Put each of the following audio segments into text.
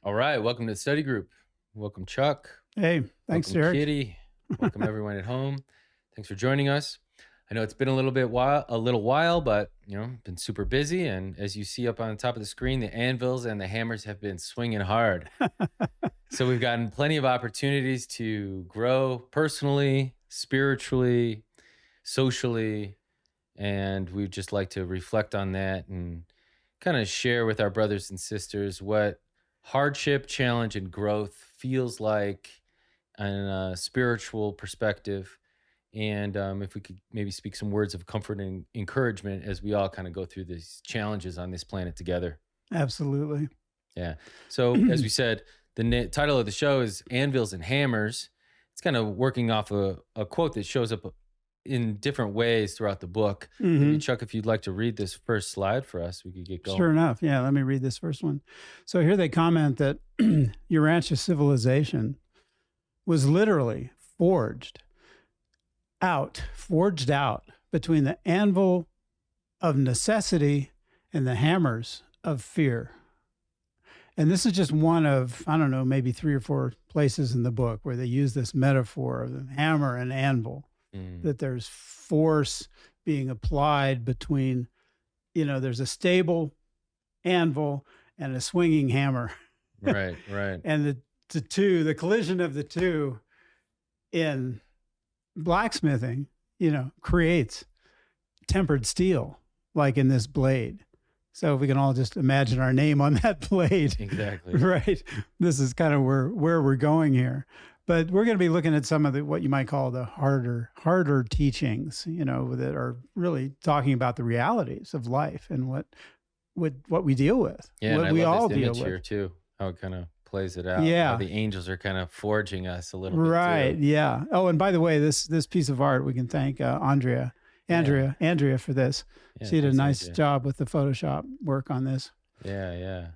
All right, welcome to the study group. Welcome, Chuck. Hey, thanks, Welcome, Derek. Kitty. Welcome, everyone at home. Thanks for joining us. I know it's been a little while, but been super busy. And as you see up on the top of the screen, the anvils and the hammers have been swinging hard. So we've gotten plenty of opportunities to grow personally, spiritually, socially, and we'd just like to reflect on that and kind of share with our brothers and sisters what hardship, challenge, and growth feels like in a spiritual perspective. And if we could maybe speak some words of comfort and encouragement as we all kind of go through these challenges on this planet together. Absolutely. Yeah. So, as we said, the title of the show is Anvils and Hammers. It's kind of working off a quote that shows up in different ways throughout the book. Maybe, Chuck, if you'd like to read this first slide for us, we could get going. Sure enough. Yeah, let me read this first one. So here they comment that Urantia civilization was literally forged out between the anvil of necessity and the hammers of fear. And this is just one of, I don't know, maybe 3 or 4 places in the book where they use this metaphor of the hammer and anvil, that there's force being applied between, there's a stable anvil and a swinging hammer. Right. And the collision of the two in blacksmithing, creates tempered steel, like in this blade. So if we can all just imagine our name on that blade. Exactly. Right. This is kind of where we're going here. But we're going to be looking at some of what you might call the harder teachings, that are really talking about the realities of life and what we deal with. Yeah, what and we I love all this deal image with here too, how it kind of plays it out. Yeah. How the angels are kind of forging us a little bit Right. too. Yeah. Oh, and by the way, this piece of art, we can thank Andrea for this. Yeah, She did a thanks, nice Andrea. job with the Photoshop work on this. Yeah.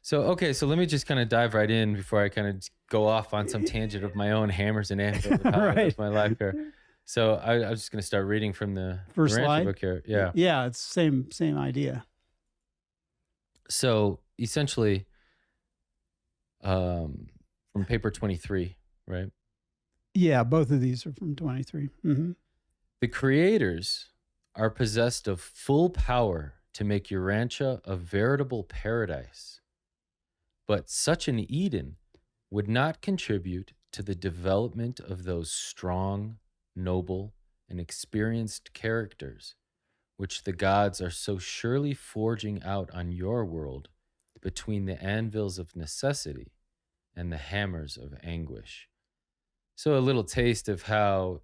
So let me just kind of dive right in before I kind of go off on some tangent of my own hammers and anvils of how I live my life here. So I was just going to start reading from the First Urantia slide? book here. Yeah. Yeah, it's same idea. So essentially, from paper 23, right? Yeah, both of these are from 23. Mm-hmm. The creators are possessed of full power to make Urantia a veritable paradise. But such an Eden would not contribute to the development of those strong, noble, and experienced characters which the gods are so surely forging out on your world between the anvils of necessity and the hammers of anguish. So a little taste of how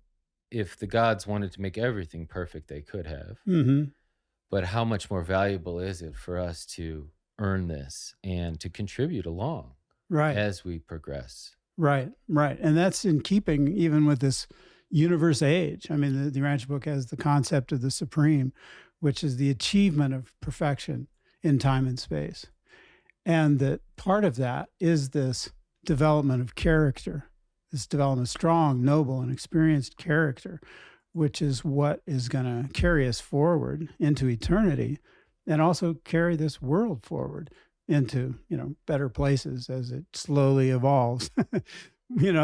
if the gods wanted to make everything perfect, they could have. Mm-hmm. But how much more valuable is it for us to earn this and to contribute along as we progress? Right. And that's in keeping even with this universe age. I mean, the Urantia book has the concept of the supreme, which is the achievement of perfection in time and space. And that part of that is this development of character, this development of strong, noble, and experienced character, which is what is going to carry us forward into eternity and also carry this world forward into, better places as it slowly evolves.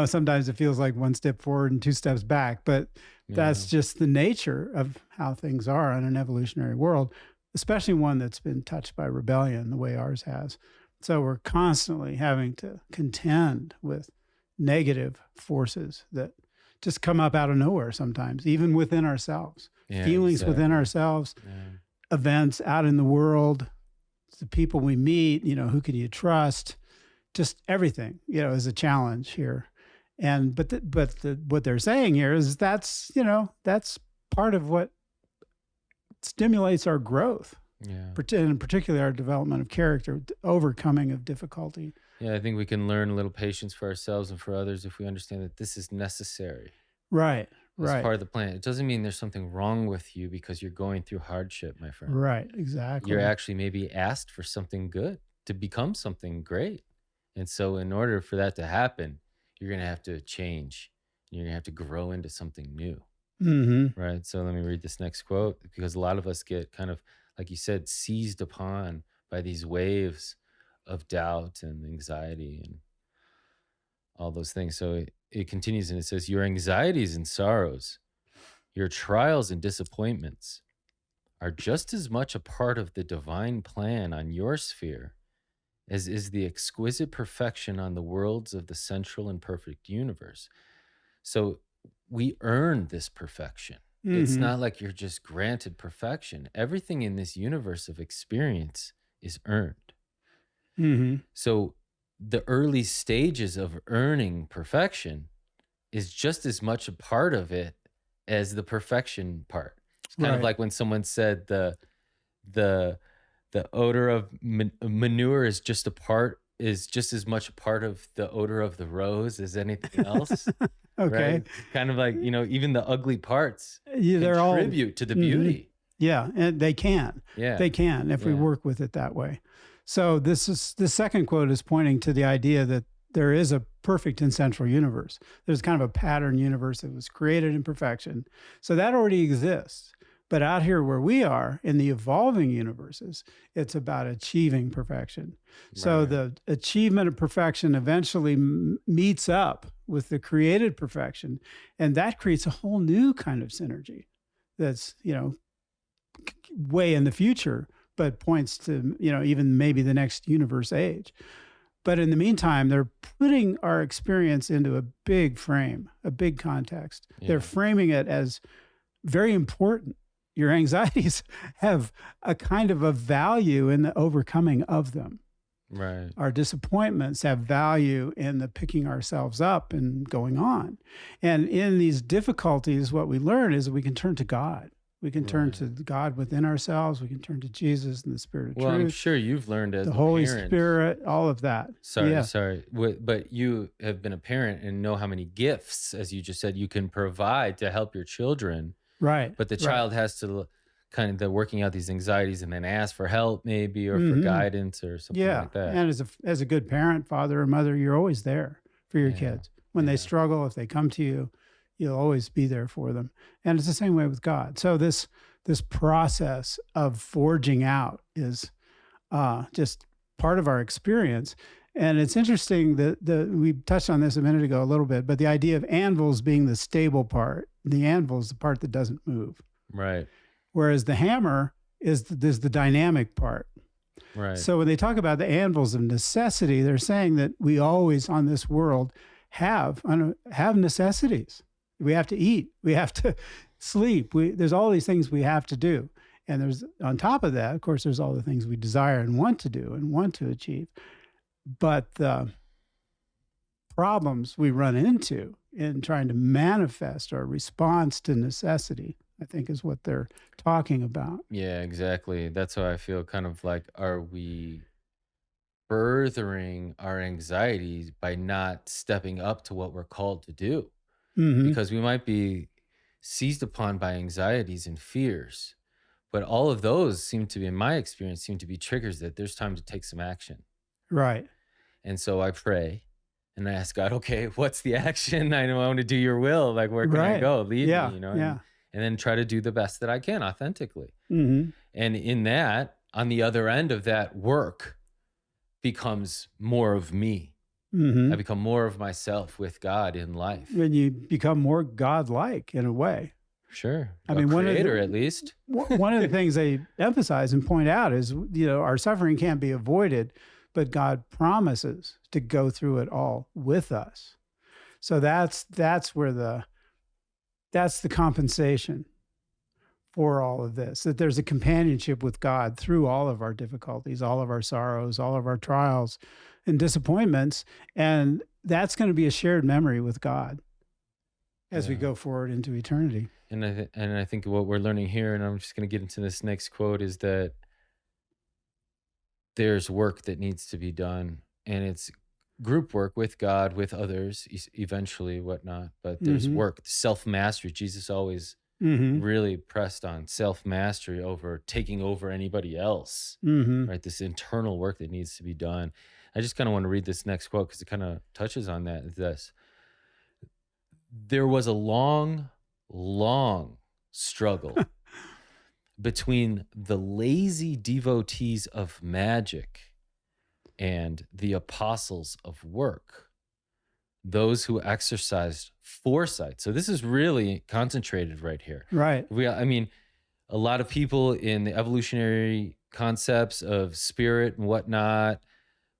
Sometimes it feels like 1 step forward and 2 steps back, but that's just the nature of how things are in an evolutionary world, especially one that's been touched by rebellion the way ours has. So we're constantly having to contend with negative forces that just come up out of nowhere sometimes, even within ourselves, feelings within ourselves, events out in the world, the people we meet, who can you trust? Just everything, is a challenge here. And what they're saying here is that's part of what stimulates our growth. Yeah. And particularly our development of character, overcoming of difficulty. Yeah, I think we can learn a little patience for ourselves and for others if we understand that this is necessary. Right. It's part of the plan. It doesn't mean there's something wrong with you because you're going through hardship, my friend. Right, exactly. You're actually maybe asked for something good, to become something great. And so in order for that to happen, you're going to have to change. You're going to have to grow into something new. Mm-hmm. Right? So let me read this next quote, because a lot of us get kind of, like you said, seized upon by these waves of doubt and anxiety and all those things. So it continues and it says, your anxieties and sorrows, your trials and disappointments are just as much a part of the divine plan on your sphere as is the exquisite perfection on the worlds of the central and perfect universe. So we earn this perfection. It's Hmm. not like you're just granted perfection. Everything in this universe of experience is earned. Hmm. So the early stages of earning perfection is just as much a part of it as the perfection part. It's kind of Right. like when someone said the the odor of manure is just a part is just as much a part of the odor of the rose as anything else, right? Okay. It's kind of like, even the ugly parts Yeah, they're all. contribute to the Mhm. beauty. Yeah, and they can. Yeah. They can if we Yeah. work with it that way. So the second quote is pointing to the idea that there is a perfect and central universe. There's kind of a pattern universe that was created in perfection. So that already exists. But out here where we are in the evolving universes, it's about achieving perfection. So Right. the achievement of perfection eventually meets up with the created perfection, and that creates a whole new kind of synergy that's, way in the future, but points to, even maybe the next universe age. But in the meantime, they're putting our experience into a big frame, a big context. They're Yeah. framing it as very important. Your anxieties have a kind of a value in the overcoming of them. Right. Our disappointments have value in the picking ourselves up and going on. And in these difficulties, what we learn is that we can turn to God. We can turn Right. to God within ourselves. We can turn to Jesus and the Spirit of Well, I'm truth, sure you've learned the as a Holy parent. Spirit, all of that. Sorry, Yeah, sorry. But you have been a parent and know how many gifts, as you just said, you can provide to help your children. right, But the right. child has to kind of working out these anxieties and then ask for help maybe or for Hmm. guidance or something Yeah. like that. And as a good parent, father or mother, you're always there for your Yeah. kids. When they Yeah. struggle, if they come to you, you'll always be there for them. And it's the same way with God. So this process of forging out is just part of our experience. And it's interesting that we touched on this a minute ago a little bit, but the idea of anvils being the stable part, the anvil is the part that doesn't move, Right. whereas the hammer is the dynamic part. Right. So when they talk about the anvils of necessity, they're saying that we always on this world have necessities. We have to eat. We have to sleep. There's all these things we have to do. And there's on top of that, of course, there's all the things we desire and want to do and want to achieve. But the problems we run into in trying to manifest our response to necessity, I think, is what they're talking about. Yeah, exactly. That's how I feel kind of like, are we furthering our anxieties by not stepping up to what we're called to do? Hmm. Because we might be seized upon by anxieties and fears, but all of those seem to be, in my experience, seem to be triggers that there's time to take some action. Right. And so I pray and I ask God, okay, what's the action? I know I want to do your will. Like, where can I Right. go? Lead me, Yeah. Yeah. and then try to do the best that I can authentically. Hmm. And in that, on the other end of that work becomes more of me. I Hmm. become more of myself with God in life. And you become more godlike in a way. Sure. I A mean, creator, at least. one of the things they emphasize and point out is, our suffering can't be avoided, but God promises to go through it all with us. So that's where that's the compensation for all of this, that there's a companionship with God through all of our difficulties, all of our sorrows, all of our trials and disappointments. And that's going to be a shared memory with God as we Yeah. go forward into eternity. And I think what we're learning here, and I'm just going to get into this next quote, is that there's work that needs to be done, and it's group work with God, with others, eventually, whatnot. But there's Hmm. work, self mastery. Jesus always Hmm. really pressed on self mastery over taking over anybody else, Hmm. right? This internal work that needs to be done. I just kind of want to read this next quote because it kind of touches on that. It's this: there was a long, long struggle between the lazy devotees of magic and the apostles of work, those who exercised foresight. So this is really concentrated right here. Right. I mean, a lot of people in the evolutionary concepts of spirit and whatnot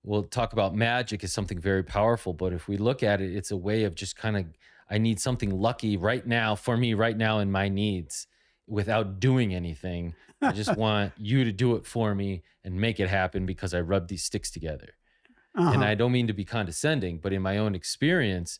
will talk about magic as something very powerful. But if we look at it, it's a way of just kind of, I need something lucky right now for me, right now in my needs without doing anything. I just want you to do it for me and make it happen because I rubbed these sticks together. And Uh-huh. I don't mean to be condescending, but in my own experience,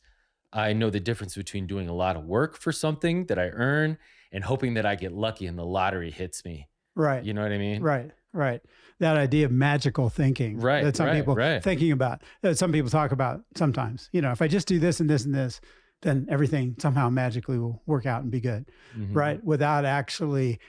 I know the difference between doing a lot of work for something that I earn and hoping that I get lucky and the lottery hits me. Right. You know what I mean? Right. Right. That idea of magical thinking Right, that some right, people right. thinking about, that some people talk about sometimes, if I just do this and this and this, then everything somehow magically will work out and be good. Mhm. Right. Without actually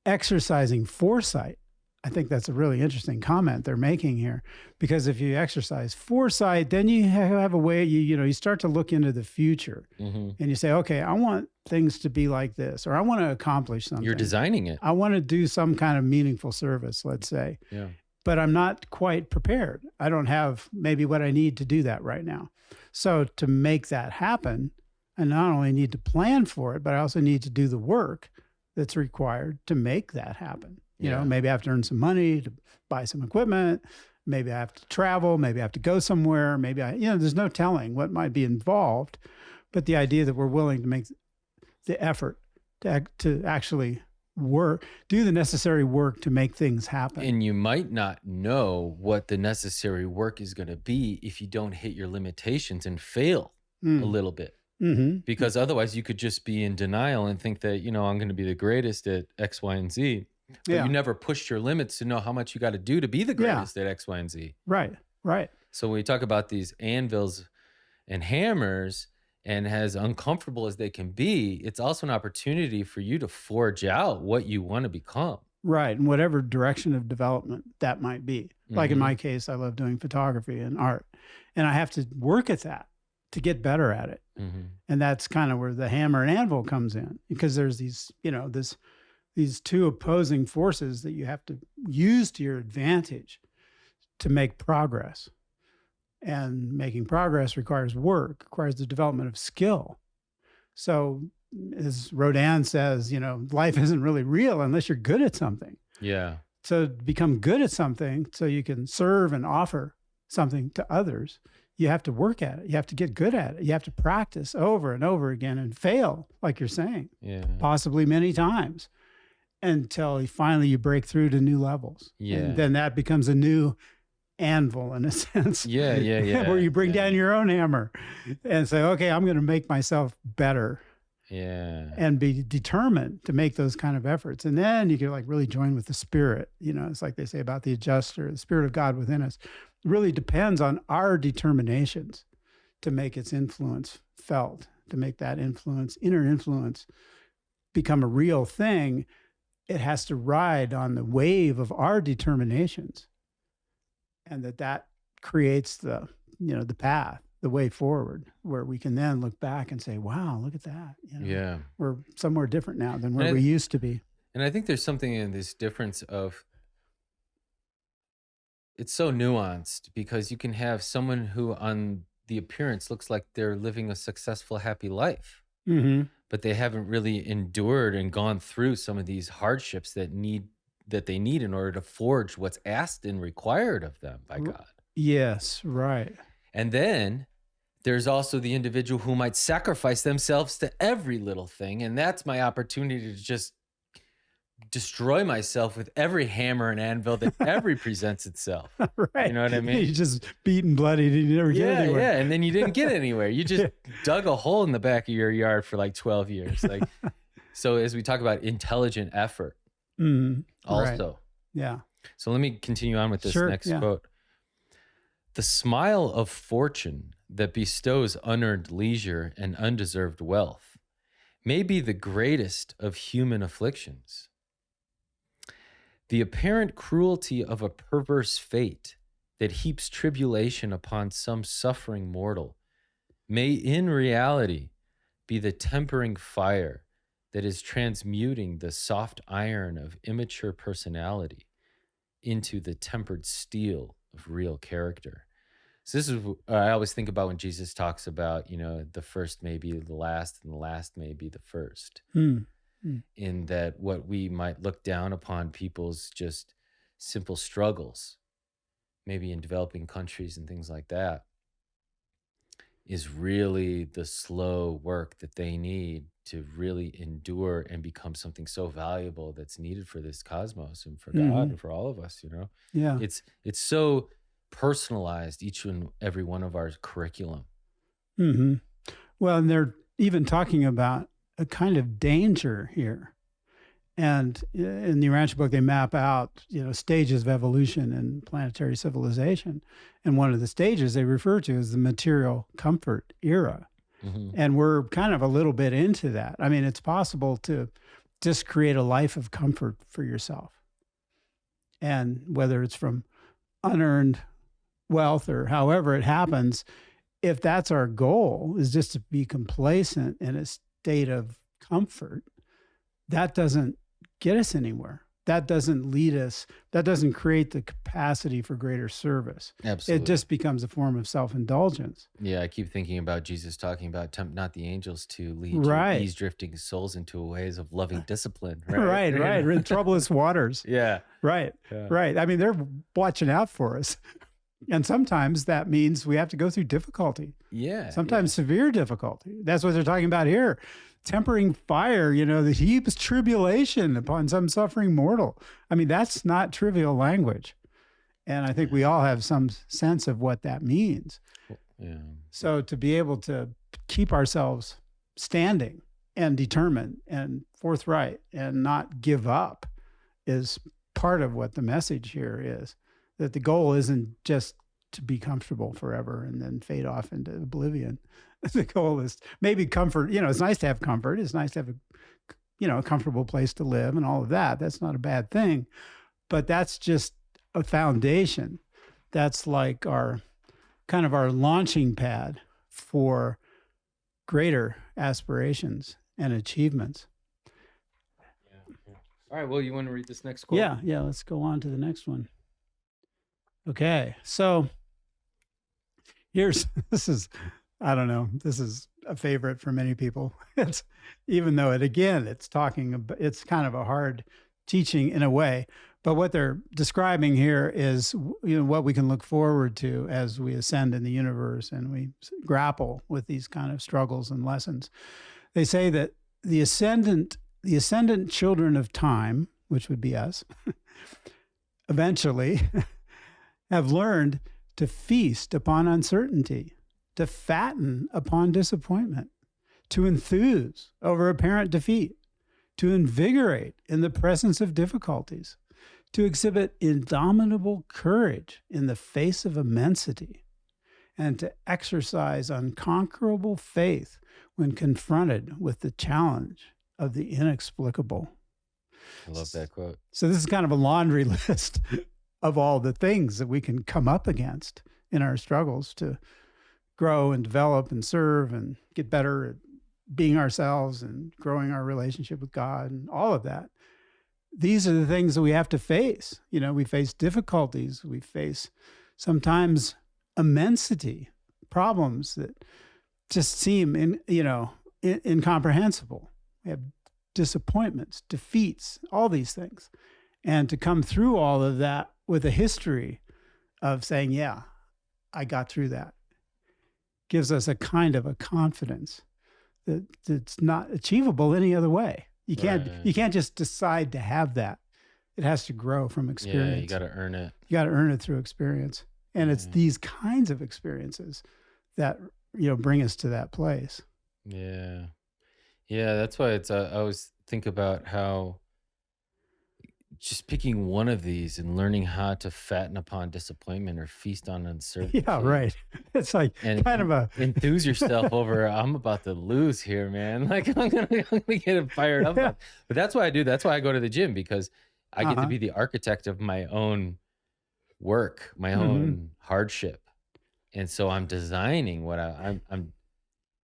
exercising foresight. I think that's a really interesting comment they're making here, because if you exercise foresight, then you have a way, you start to look into the future Mhm. and you say, okay, I want things to be like this, or I want to accomplish something. You're designing it. I want to do some kind of meaningful service, let's say, Yeah. but I'm not quite prepared. I don't have maybe what I need to do that right now. So to make that happen, I not only need to plan for it, but I also need to do the work that's required to make that happen. Yeah. Maybe I have to earn some money to buy some equipment. Maybe I have to travel. Maybe I have to go somewhere. Maybe there's no telling what might be involved. But the idea that we're willing to make the effort to actually do the necessary work to make things happen. And you might not know what the necessary work is going to be if you don't hit your limitations and fail a little bit. Mm-hmm. Because otherwise you could just be in denial and think that, I'm going to be the greatest at X, Y, and Z. But Yeah. you never pushed your limits to know how much you got to do to be the Yeah. greatest at X, Y, and Z. Right. Right. So when we talk about these anvils and hammers, and as uncomfortable as they can be, it's also an opportunity for you to forge out what you want to become. Right. And whatever direction of development that might be. Like in Mhm. my case, I love doing photography and art, and I have to work at that to get better at it. Mhm. And that's kind of where the hammer and anvil comes in, because there's these two opposing forces that you have to use to your advantage to make progress. And making progress requires work, requires the development of skill. So as Rodin says, life isn't really real unless you're good at something. Yeah. So to become good at something so you can serve and offer something to others, you have to work at it. You have to get good at it. You have to practice over and over again and fail, like you're saying, Yeah. possibly many times, until finally you break through to new levels. Yeah. And then that becomes a new anvil in a sense. Yeah. Where you bring yeah. down your own hammer and say, okay, I'm going to make myself better, Yeah. and be determined to make those kind of efforts. And then you can really join with the spirit. It's like they say about the adjuster, the spirit of God within us. It really depends on our determinations to make its influence felt, to make that influence, inner influence, become a real thing. It has to ride on the wave of our determinations. And that creates the path, the way forward, where we can then look back and say, wow, look at that. Yeah. We're somewhere different now than where And we used to be. And I think there's something in this difference of, it's so nuanced, because you can have someone who on the appearance looks like they're living a successful, happy life, Mm-hmm. but they haven't really endured and gone through some of these hardships that they need in order to forge what's asked and required of them by God. Yes, right. And then there's also the individual who might sacrifice themselves to every little thing. And that's my opportunity to just destroy myself with every hammer and anvil that ever presents itself. Right. You know what I mean? You just beat and bloodied and you never get Yeah, anywhere. yeah. And then you didn't get anywhere. You just dug a hole in the back of your yard for like 12 years. So as we talk about intelligent effort Mm-hmm. also. Right. Yeah. So let me continue on with this Sure, next yeah. quote. The smile of fortune that bestows unearned leisure and undeserved wealth may be the greatest of human afflictions. The apparent cruelty of a perverse fate that heaps tribulation upon some suffering mortal may in reality be the tempering fire that is transmuting the soft iron of immature personality into the tempered steel of real character. So this is I always think about when Jesus talks about, the first may be the last and the last may be the first. Mm. Mm. In that what we might look down upon people's just simple struggles, maybe in developing countries and things like that, is really the slow work that they need to really endure and become something so valuable that's needed for this cosmos and for God Mhm. and for all of us, Yeah. It's so personalized, each and every one of our curriculum. Mhm. Well, and they're even talking about a kind of danger here. And in the Urantia book, they map out, stages of evolution in planetary civilization. And one of the stages they refer to is the material comfort era. Hmm. And we're kind of a little bit into that. I mean, it's possible to just create a life of comfort for yourself. And whether it's from unearned wealth or however it happens, if that's our goal, is just to be complacent in a state of comfort, that doesn't get us anywhere. That doesn't lead us, that doesn't create the capacity for greater service. It Absolutely. just becomes a form of self-indulgence. Yeah, I keep thinking about Jesus talking about tempt not the angels to lead your Right. ease-drifting souls into ways of loving discipline, right? Right, right. In troublous waters. Yeah. Right, Yeah. right. I mean, they're watching out for us. And sometimes that means we have to go through difficulty, Yeah. sometimes severe difficulty. That's what they're talking about here. Tempering fire, that heaps tribulation upon some suffering mortal. I mean, that's not trivial language. And I think we all have some sense of what that means. Yeah. So to be able to keep ourselves standing and determined and forthright and not give up is part of what the message here is. That the goal isn't just to be comfortable forever and then fade off into oblivion. The goal is maybe comfort. It's nice to have comfort. It's nice to have a comfortable place to live and all of that. That's not a bad thing, but that's just a foundation. That's like our kind of our launching pad for greater aspirations and achievements. Yeah. All right. Well, you want to read this next quote? Yeah. Let's go on to the next one. Okay. So this is, I don't know, this is a favorite for many people. It's, even though it's talking about, it's kind of a hard teaching in a way, but what they're describing here is, what we can look forward to as we ascend in the universe and we grapple with these kind of struggles and lessons. They say that the ascendant children of time, which would be us, eventually have learned to feast upon uncertainty, to fatten upon disappointment, to enthuse over apparent defeat, to invigorate in the presence of difficulties, to exhibit indomitable courage in the face of immensity, and to exercise unconquerable faith when confronted with the challenge of the inexplicable. I love that quote. So this is kind of a laundry list of all the things that we can come up against in our struggles to grow and develop and serve and get better at being ourselves and growing our relationship with God and all of that. These are the things that we have to face. We face difficulties. We face sometimes immensity, problems that just seem incomprehensible. We have disappointments, defeats, all these things. And to come through all of that with a history of saying, yeah, I got through that, gives us a kind of a confidence that's not achievable any other way. You can't just decide to have that. It has to grow from experience. Yeah, you got to earn it. You got to earn it through experience. And it's these kinds of experiences that, bring us to that place. Yeah. Yeah, that's why it's I always think about how just picking one of these and learning how to fatten upon disappointment or feast on uncertainty. Yeah, right. It's like And kind of a enthuse yourself over I'm about to lose here, man. Like I'm gonna get fired up. Yeah. But that's why I do. That's why I go to the gym, because I get to Uh-huh. be the architect of my own work, my own hardship. And so I'm designing what I'm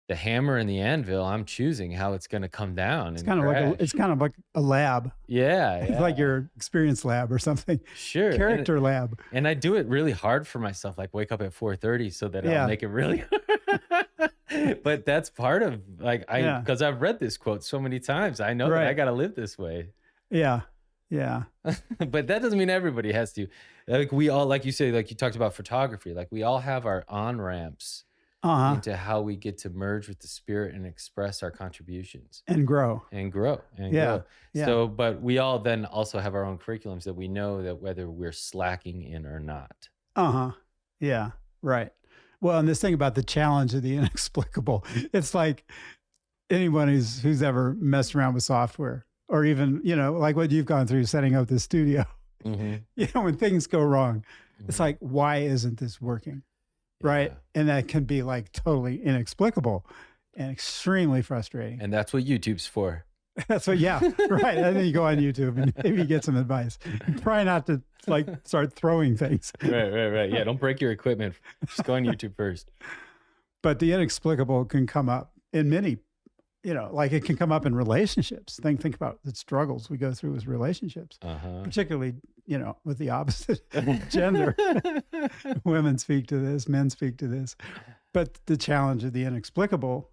the hammer and the anvil, I'm choosing how it's going to come down and It's crash. kind of like a lab. Yeah, It's yeah, like your experience lab or something, sure. character lab. And I do it really hard for myself, like wake up at 4:30 so that I'll Yeah, make it really But that's part of like yeah, because I've read this quote so many times. I know that I right. got to live this way. Yeah, yeah, But that doesn't mean everybody has to. Like we all, like you say, like you talked about photography, like we all have our on ramps uh-huh, into how we get to merge with the spirit and express our contributions and grow. and grow and Yeah, grow. yeah, So, but we all then also have our own curriculums that we know that whether we're slacking in or not. uh-huh, yeah, right. Well, and this thing about the challenge of the inexplicable, it's like anyone who's ever messed around with software or even, like what you've gone through setting up this studio, Hmm. when things go wrong, it's Hmm. like, why isn't this working? Right. Yeah. And that can be like totally inexplicable and extremely frustrating. And that's what YouTube's for. That's what, yeah, right. And then you go on YouTube and maybe you get some advice. Try not to like start throwing things. Right, right, right. Yeah, don't break your equipment. Just go on YouTube first. But the inexplicable can come up in many, like it can come up in relationships. Think about the struggles we go through with relationships, Uh-huh. particularly, with the opposite gender. Women speak to this, men speak to this. But the challenge of the inexplicable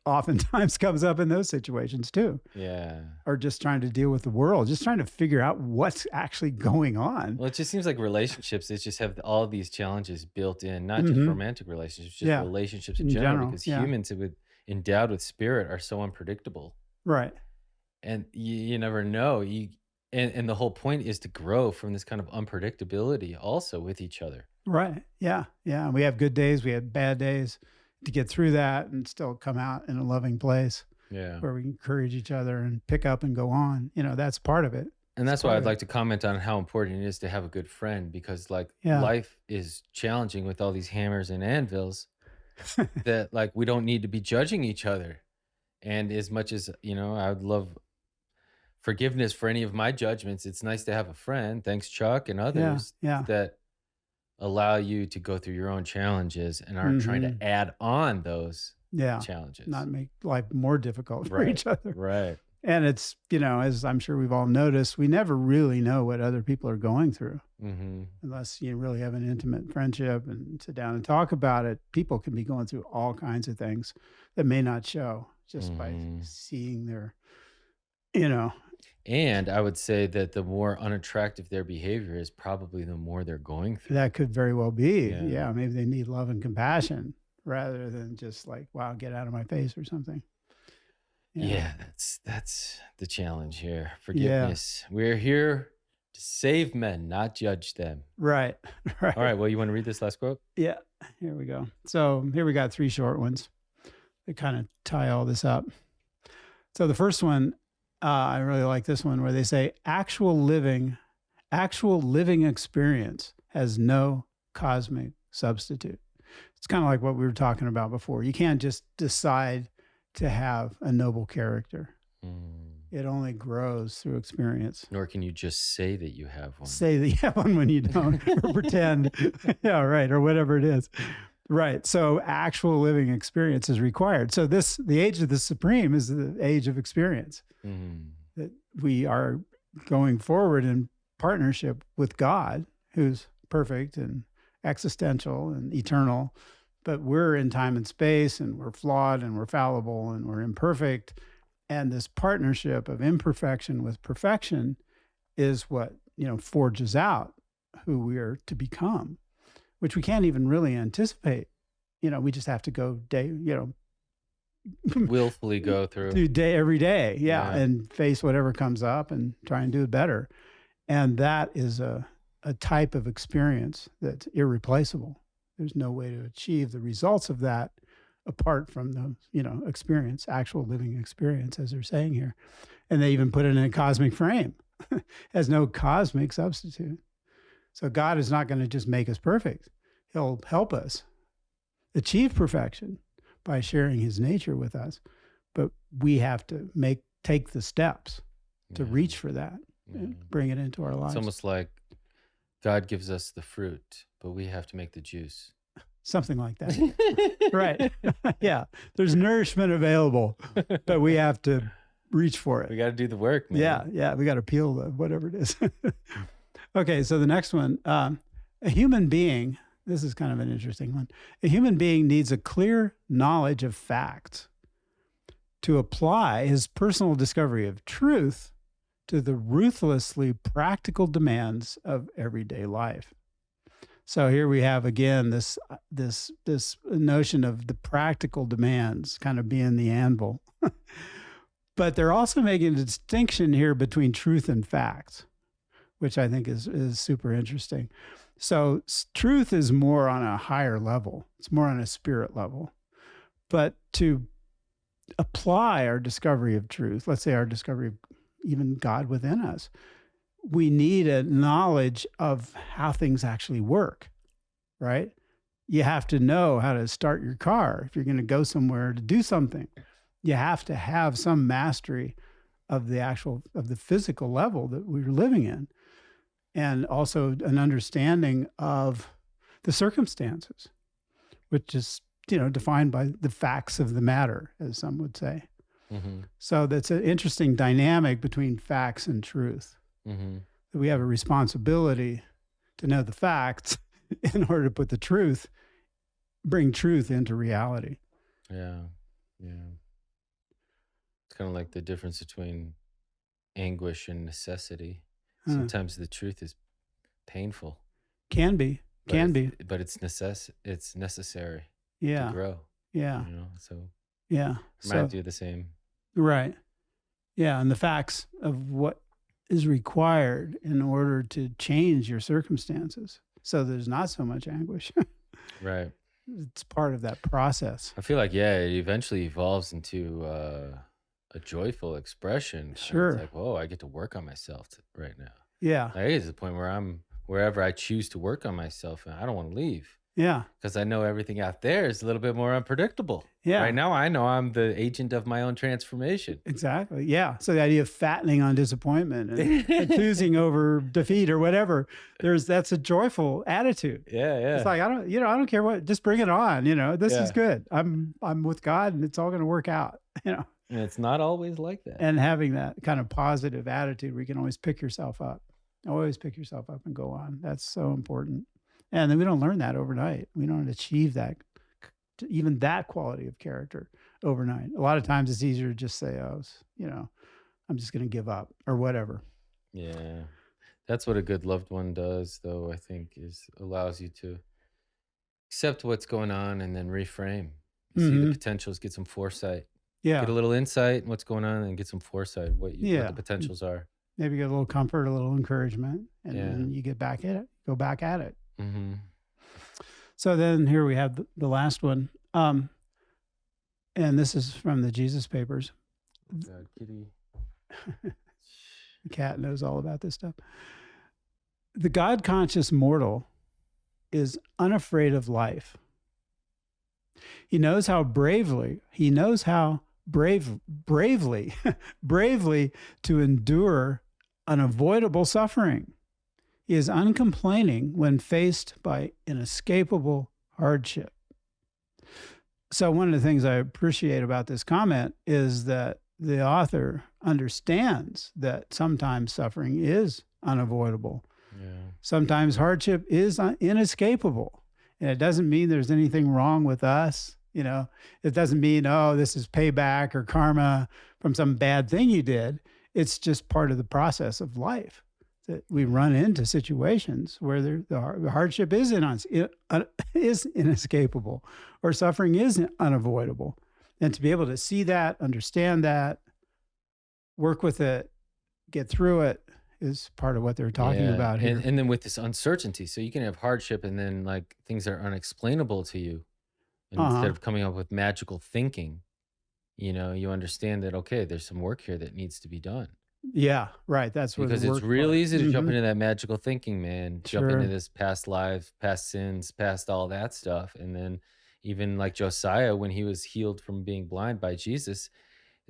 oftentimes comes up in those situations too, Yeah. or just trying to deal with the world, just trying to figure out what's actually going on. Well, it just seems like relationships, they just have all these challenges built in, not just Hmm. romantic relationships, just Yeah, relationships in in general, general. because Yeah, humans endowed with spirit are so unpredictable. right. And you never know. And the whole point is to grow from this kind of unpredictability also with each other. Right. Yeah. Yeah. We have good days, we have bad days to get through that and still come out in a loving place Yeah. where we encourage each other and pick up and go on. That's part of it. And It's that's why part I'd of it. like to comment on how important it is to have a good friend because like Yeah. life is challenging with all these hammers and anvils that like we don't need to be judging each other. And as much as, I would love forgiveness for any of my judgments, it's nice to have a friend, thanks Chuck and Yeah. others Yeah. that allow you to go through your own challenges and aren't trying to Hmm. add on those Yeah. challenges. Not make life more difficult for Right. each other. Right. And it's, as I'm sure we've all noticed, we never really know what other people are going through Mhm. unless you really have an intimate friendship and sit down and talk about it. People can be going through all kinds of things that may not show just by Mhm. seeing their, you know, And I would say that the more unattractive their behavior is, probably the more they're going through. that could very well be. Yeah. Yeah. Maybe they need love and compassion rather than just like, wow, get out of my face or something. Yeah, that's the challenge here. Yeah. Forgiveness. We're here to save men, not judge them. Right. Right. All right, well, you want to read this last quote? Yeah, here we go. So here we got three short ones that kind of tie all this up. So the first one, I really like this one where they say actual living experience has no cosmic substitute. It's kind of like what we were talking about before. You can't just decide to have a noble character. Mm. It only grows through experience. Nor can you just say that you have one. Say that you have one when you don't, or pretend. Yeah, right, or whatever it is. Right. So actual living experience is required. So the age of the supreme is the age of experience. Mhm. That we are going forward in partnership with God, who's perfect and existential and eternal. But we're in time and space, and we're flawed, and we're fallible, and we're imperfect. And this partnership of imperfection with perfection is what, forges out who we are to become, which we can't even really anticipate. We just have to go Willfully go through. do day every day. Yeah. Yeah. And face whatever comes up and try and do it better. And that is a type of experience that's irreplaceable. There's no way to achieve the results of that apart from the, experience, actual living experience, as they're saying here. And they even put it in a cosmic frame. Has no cosmic substitute. So God is not going to just make us perfect. He'll help us achieve perfection by sharing his nature with us. But we have to take the steps to Yeah. reach for that Yeah. and bring it into our lives. It's almost like God gives us the fruit, but we have to make the juice. something like that. Right. Yeah. There's nourishment available, but we have to reach for We it. got to do the work, man. Yeah. Yeah. We got to peel whatever it is. Okay. So the next one, a human being, this is kind of an interesting one. A human being needs a clear knowledge of facts to apply his personal discovery of truth to the ruthlessly practical demands of everyday life. So here we have again this notion of the practical demands kind of being the anvil. But they're also making a distinction here between truth and facts, which I think is super interesting. So truth is more on a higher level. It's more on a spirit level. But to apply our discovery of truth, let's say our discovery of even God within us, we need a knowledge of how things actually work, right? You have to know how to start your car if you're going to go somewhere to do something. You have to have some mastery of the physical level that we're living in, and also an understanding of the circumstances, which is, defined by the facts of the matter, as some would say. Mm-hmm. So that's an interesting dynamic between facts and truth. Mm-hmm. That we have a responsibility to know the facts in order to bring truth into reality. Yeah. Yeah. It's kind of like the difference between anguish and necessity. Sometimes the truth is painful. Can be. But it's necessary Yeah. to grow. Yeah. So Yeah. reminds you of the same. Right. Yeah. And the facts of what is required in order to change your circumstances so there's not so much anguish. Right. It's part of that process. I feel like, it eventually evolves into a joyful expression. Sure. It's like, whoa, I get to work on myself right now. Yeah. Like, it's the point where I'm wherever I choose to work on myself, and I don't want to leave. Yeah. Because I know everything out there is a little bit more unpredictable. Yeah. Right now, I know I'm the agent of my own transformation. Exactly. Yeah. So the idea of fattening on disappointment and enthusing over defeat or whatever, that's a joyful attitude. Yeah. Yeah. It's like, I don't care what, just bring it on. This is good. I'm with God and it's all going to work out, And it's not always like that. And having that kind of positive attitude where you can always pick yourself up. Always pick yourself up and go on. That's so important. And then we don't learn that overnight. We don't achieve that, even that quality of character overnight. A lot of times it's easier to just say, I'm just going to give up or whatever. Yeah. That's what a good loved one does, though, I think, is allows you to accept what's going on and then reframe. See the potentials, get some foresight. Yeah. Get a little insight in what's going on and get some foresight, what the potentials are. Maybe get a little comfort, a little encouragement, and then you go back at it. Mm-hmm. So then here we have the last one. And this is from the Jesus Papers. God, kitty. The cat knows all about this stuff. The God-conscious mortal is unafraid of life. He knows how bravely to endure unavoidable suffering. He is uncomplaining when faced by inescapable hardship. So one of the things I appreciate about this comment is that the author understands that sometimes suffering is unavoidable. Yeah. Sometimes hardship is inescapable. And it doesn't mean there's anything wrong with us. It doesn't mean, this is payback or karma from some bad thing you did. It's just part of the process of life that we run into situations where the hardship is inescapable or suffering is unavoidable. And to be able to see that, understand that, work with it, get through it is part of what they're talking about here. And then with this uncertainty, so you can have hardship and then like things are unexplainable to you. And instead of coming up with magical thinking, you understand that, okay, there's some work here that needs to be done. Yeah, right. That's what because it's real easy to jump into that magical thinking, man. Jump into this past lives, past sins, past all that stuff. And then even like Josiah, when he was healed from being blind by Jesus,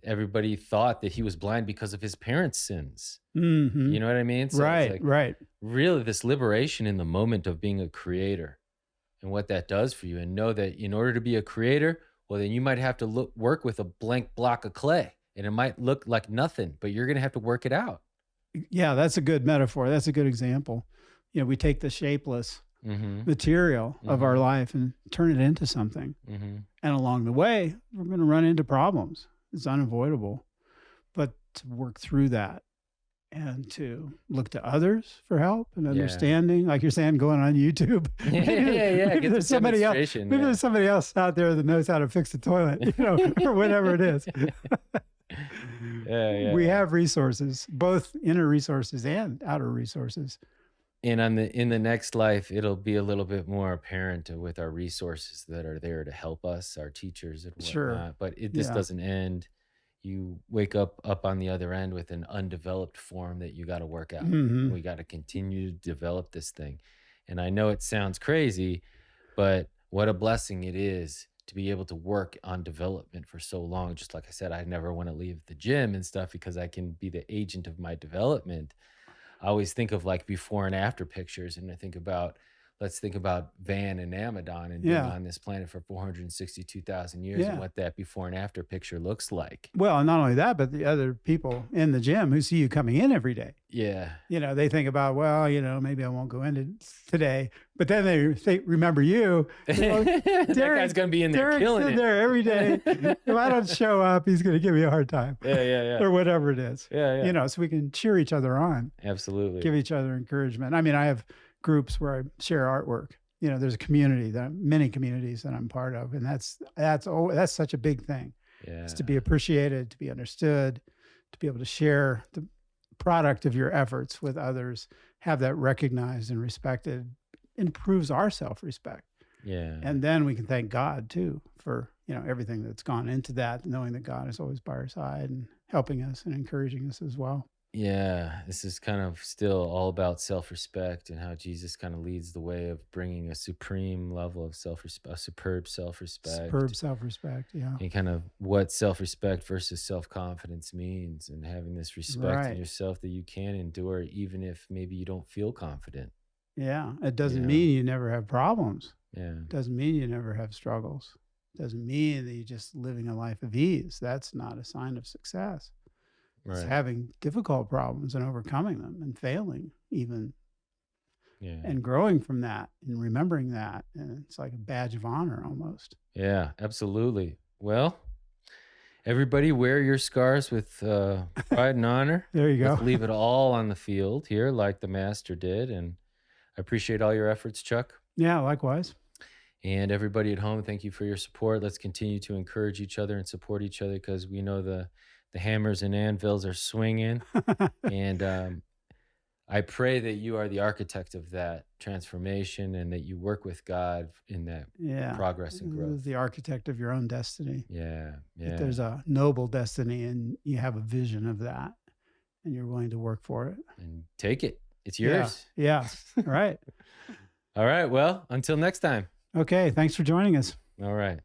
everybody thought that he was blind because of his parents' sins. Mm-hmm. You know what I mean? So right, it's like right. Really this liberation in the moment of being a creator and what that does for you, and know that in order to be a creator, well, then you might have to work with a blank block of clay, and it might look like nothing, but you're going to have to work it out. Yeah, that's a good metaphor. That's a good example. We take the shapeless material of our life and turn it into something. And along the way, we're going to run into problems. It's unavoidable. But to work through that and to look to others for help and understanding, like you're saying, going on YouTube. Maybe there's somebody else. Maybe there's somebody else out there that knows how to fix the toilet, or whatever it is. We have resources, both inner resources and outer resources. And in the next life, it'll be a little bit more apparent with our resources that are there to help us, our teachers and whatnot. Sure. But this doesn't end. You wake up on the other end with an undeveloped form that you got to work out. We got to continue to develop this thing. And I know it sounds crazy, but what a blessing it is to be able to work on development for so long. Just like I said, I never want to leave the gym and stuff because I can be the agent of my development. I always think of like before and after pictures, and I think about, let's think about Van and Amadon and being on this planet for 462,000 years and what that before and after picture looks like. Well, and not only that, but the other people in the gym who see you coming in every day. Yeah. They think about, well, maybe I won't go in today, but then they remember you. That guy's going to be in there killing it. There every day. If I don't show up, he's going to give me a hard time. Yeah. Or whatever it is. Yeah. So we can cheer each other on. Absolutely. Give each other encouragement. I mean, I have groups where I share artwork. There's a community many communities that I'm part of. And that's such a big thing. Yeah. It's to be appreciated, to be understood, to be able to share the product of your efforts with others, have that recognized and respected, improves our self-respect. Yeah. And then we can thank God too for, everything that's gone into that, knowing that God is always by our side and helping us and encouraging us as well. Yeah, this is kind of still all about self-respect and how Jesus kind of leads the way of bringing a supreme level of self-respect, a superb self-respect. Superb self-respect, yeah. And kind of what self-respect versus self-confidence means, and having this respect in yourself that you can endure even if maybe you don't feel confident. Yeah, it doesn't mean you never have problems. Yeah. It doesn't mean you never have struggles. It doesn't mean that you're just living a life of ease. That's not a sign of success. It's having difficult problems and overcoming them and failing even. Yeah. And growing from that and remembering that. And it's like a badge of honor almost. Yeah, absolutely. Well, everybody wear your scars with pride and honor. There you go. Let's leave it all on the field here like the master did. And I appreciate all your efforts, Chuck. Yeah, likewise. And everybody at home, thank you for your support. Let's continue to encourage each other and support each other because we know the hammers and anvils are swinging. And I pray that you are the architect of that transformation and that you work with God in that progress and growth. The architect of your own destiny. Yeah. If there's a noble destiny and you have a vision of that and you're willing to work for it. And take it. It's yours. Yeah. Right. All right. Well, until next time. Okay. Thanks for joining us. All right.